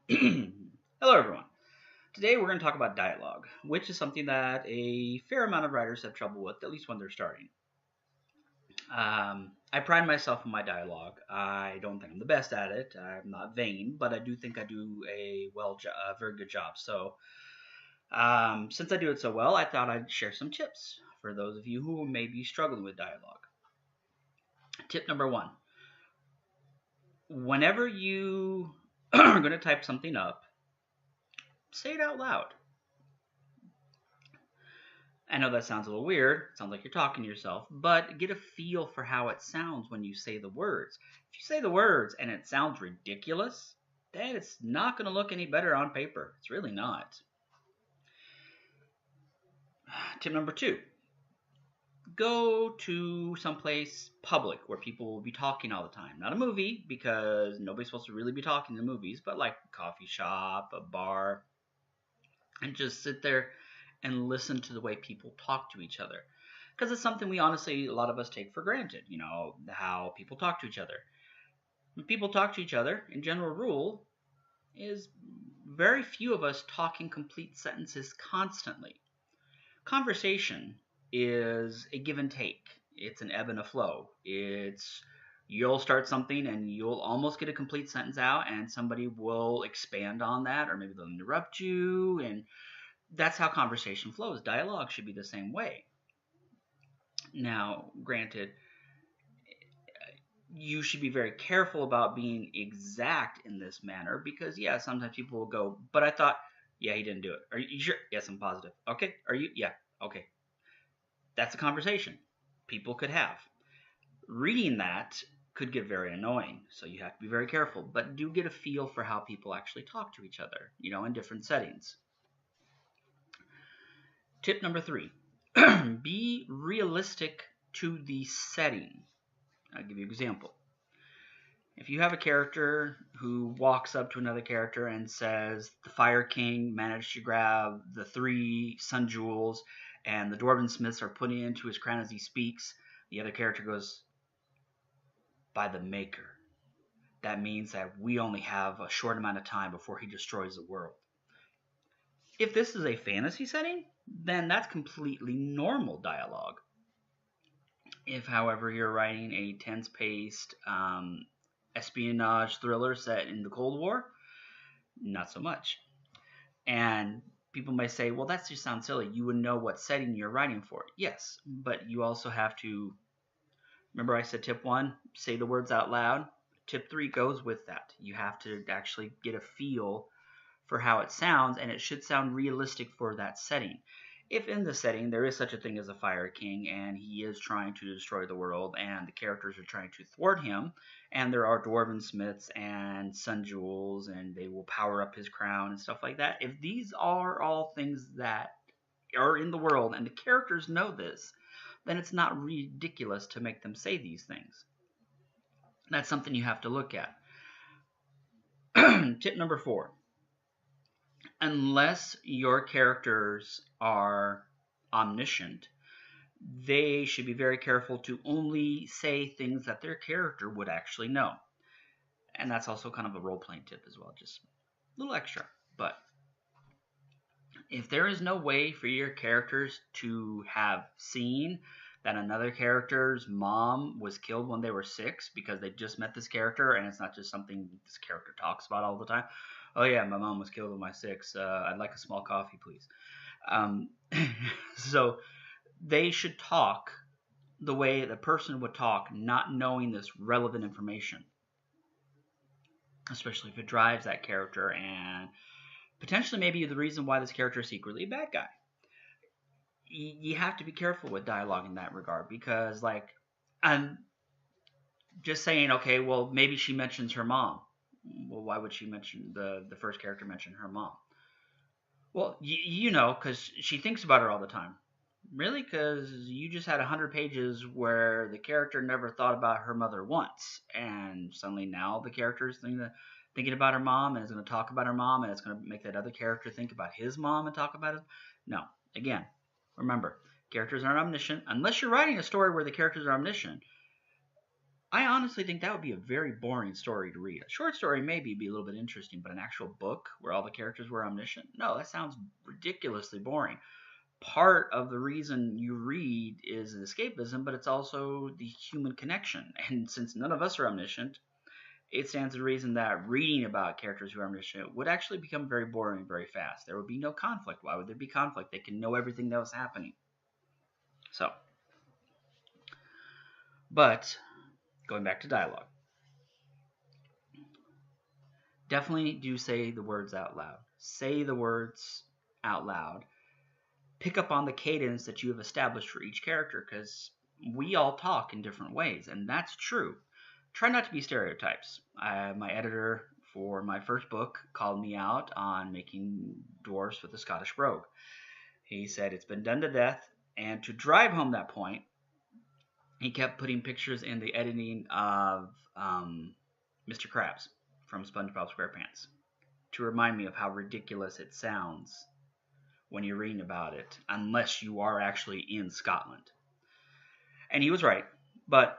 Hello, everyone. Today we're going to talk about dialogue, which is something that a fair amount of writers have trouble with, at least when they're starting. I pride myself on my dialogue. I don't think I'm the best at it. I'm not vain, but I do think I do a very good job. So, since I do it so well, I thought I'd share some tips for those of you who may be struggling with dialogue. Tip number one: whenever you are going to type something up, say it out loud. I know that sounds a little weird. It sounds like you're talking to yourself, but get a feel for how it sounds when you say the words. If you say the words and it sounds ridiculous, then it's not going to look any better on paper. It's really not. Tip number two: go to someplace public where people will be talking all the time. Not a movie, because nobody's supposed to really be talking in movies, but like a coffee shop, a bar, and just sit there and listen to the way people talk to each other. Because it's something we honestly, a lot of us take for granted, how people talk to each other. When people talk to each other, in general rule, is very few of us talking complete sentences constantly. Conversation is a give and take. It's an ebb and a flow. You'll start something and you'll almost get a complete sentence out, and somebody will expand on that, or maybe they'll interrupt you, and that's how conversation flows. Dialogue should be the same way. Now, granted, you should be very careful about being exact in this manner because, yeah, sometimes people will go, but I thought, yeah, he didn't do it. Are you sure? Yes, I'm positive. Okay. Are you? Yeah. Okay. That's a conversation people could have. Reading that could get very annoying, so you have to be very careful, but do get a feel for how people actually talk to each other, in different settings. Tip number three: be realistic to the setting. I'll give you an example. If you have a character who walks up to another character and says, the Fire King managed to grab the 3 sun jewels and the Dwarven Smiths are putting it into his crown as he speaks, the other character goes, by the Maker. That means that we only have a short amount of time before he destroys the world. If this is a fantasy setting, then that's completely normal dialogue. If, however, you're writing a tense-paced espionage thriller set in the Cold War, not so much. And people may say, well, that just sounds silly. You would know what setting you're writing for. Yes, but you also have to, remember I said tip 1, say the words out loud. Tip 3 goes with that. You have to actually get a feel for how it sounds, and it should sound realistic for that setting. If in the setting there is such a thing as a Fire King and he is trying to destroy the world and the characters are trying to thwart him, and there are Dwarven Smiths and Sun Jewels and they will power up his crown and stuff like that, if these are all things that are in the world and the characters know this, then it's not ridiculous to make them say these things. That's something you have to look at. Tip number 4: unless your characters are omniscient, they should be very careful to only say things that their character would actually know. And that's also kind of a role-playing tip as well, just a little extra. But if there is no way for your characters to have seen that another character's mom was killed when they were 6 because they just met this character, and it's not just something this character talks about all the time, oh yeah, my mom was killed when I was 6. I'd like a small coffee, please. So they should talk the way the person would talk, not knowing this relevant information, especially if it drives that character and potentially maybe the reason why this character is secretly a bad guy. You have to be careful with dialogue in that regard because, like, I'm just saying, okay, well, maybe she mentions her mom. Well, why would she mention the first character mention her mom? Well, because she thinks about her all the time. Really? Because you just had 100 pages where the character never thought about her mother once, and suddenly now the character is thinking about her mom and is going to talk about her mom, and it's going to make that other character think about his mom and talk about it. No. Again, remember, characters aren't omniscient. Unless you're writing a story where the characters are omniscient, I honestly think that would be a very boring story to read. A short story maybe be a little bit interesting, but an actual book where all the characters were omniscient? No, that sounds ridiculously boring. Part of the reason you read is escapism, but it's also the human connection. And since none of us are omniscient, it stands to reason that reading about characters who are omniscient would actually become very boring very fast. There would be no conflict. Why would there be conflict? They can know everything that was happening. So, but going back to dialogue, definitely do say the words out loud. Say the words out loud. Pick up on the cadence that you have established for each character, because we all talk in different ways, and that's true. Try not to be stereotypes. My editor for my first book called me out on making dwarfs with a Scottish brogue. He said it's been done to death, and to drive home that point, he kept putting pictures in the editing of Mr. Krabs from SpongeBob SquarePants to remind me of how ridiculous it sounds when you're reading about it, unless you are actually in Scotland. And he was right, but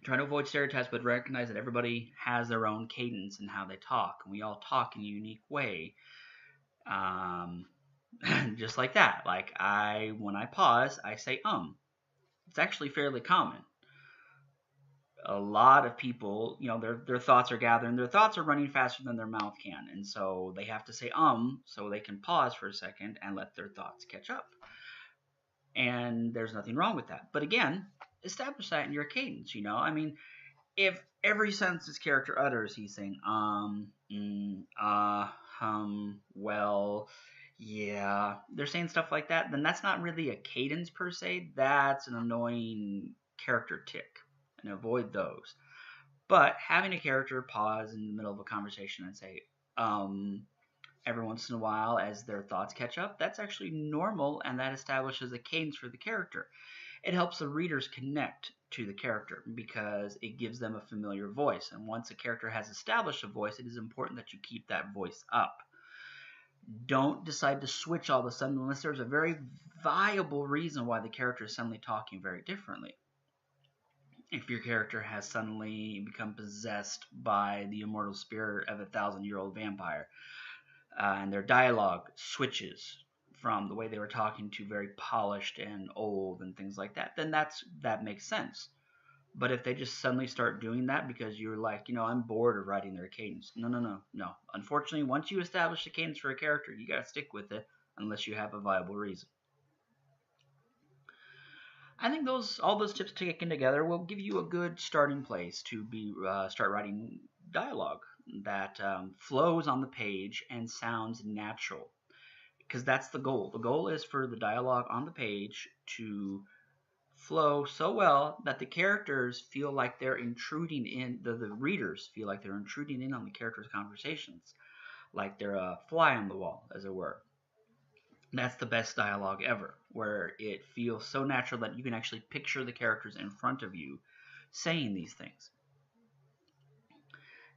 trying to avoid stereotypes, but recognize that everybody has their own cadence in how they talk, and we all talk in a unique way. Just like that. Like when I pause, I say It's actually fairly common. A lot of people, their thoughts are gathering. Their thoughts are running faster than their mouth can, and so they have to say so they can pause for a second and let their thoughts catch up. And there's nothing wrong with that. But again, establish that in your cadence, if every sentence this character utters, he's saying, well, yeah, they're saying stuff like that, then that's not really a cadence per se. That's an annoying character tick, and avoid those. But having a character pause in the middle of a conversation and say, every once in a while as their thoughts catch up, that's actually normal, and that establishes a cadence for the character. It helps the readers connect to the character because it gives them a familiar voice. And once a character has established a voice, it is important that you keep that voice up. Don't decide to switch all of a sudden unless there's a very viable reason why the character is suddenly talking very differently. If your character has suddenly become possessed by the immortal spirit of a 1,000-year-old vampire, and their dialogue switches from the way they were talking to very polished and old and things like that, then that makes sense. But if they just suddenly start doing that because you're like, I'm bored of writing their cadence. No. Unfortunately, once you establish a cadence for a character, you got to stick with it unless you have a viable reason. I think all those tips taken together will give you a good starting place to start writing dialogue that flows on the page and sounds natural, because that's the goal. The goal is for the dialogue on the page to flow so well that the characters feel like they're intruding in, the readers feel like they're intruding in on the characters' conversations, like they're a fly on the wall, as it were. That's the best dialogue ever, where it feels so natural that you can actually picture the characters in front of you saying these things.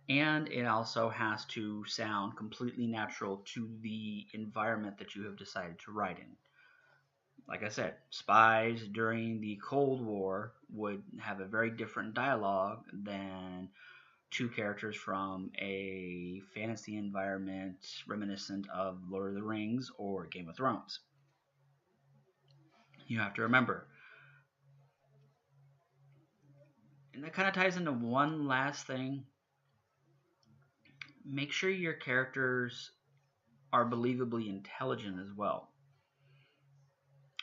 And it also has to sound completely natural to the environment that you have decided to write in. Like I said, spies during the Cold War would have a very different dialogue than two characters from a fantasy environment reminiscent of Lord of the Rings or Game of Thrones. You have to remember. And that kind of ties into one last thing. Make sure your characters are believably intelligent as well.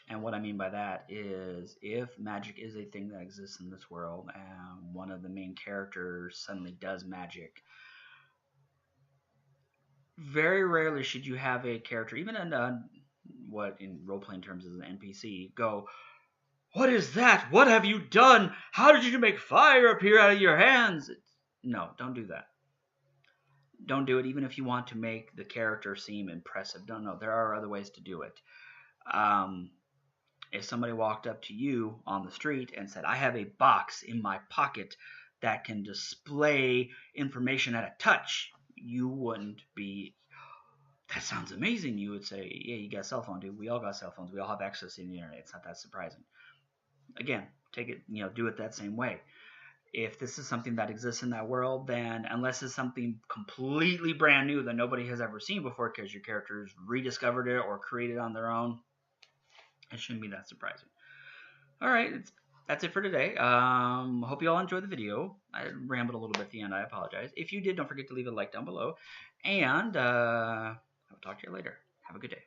And what I mean by that is, if magic is a thing that exists in this world and one of the main characters suddenly does magic, very rarely should you have a character, even in what in role-playing terms is an NPC, go, "What is that? What have you done? How did you make fire appear out of your hands?" No, don't do that. Don't do it even if you want to make the character seem impressive. No, there are other ways to do it. If somebody walked up to you on the street and said, "I have a box in my pocket that can display information at a touch," you wouldn't be, "That sounds amazing." You would say, "Yeah, you got a cell phone, dude. We all got cell phones. We all have access to the internet. It's not that surprising." Again, take it, do it that same way. If this is something that exists in that world, then unless it's something completely brand new that nobody has ever seen before because your characters rediscovered it or created on their own, it shouldn't be that surprising. All right, that's it for today. Hope you all enjoyed the video. I rambled a little bit at the end. I apologize. If you did, don't forget to leave a like down below. And I will talk to you later. Have a good day.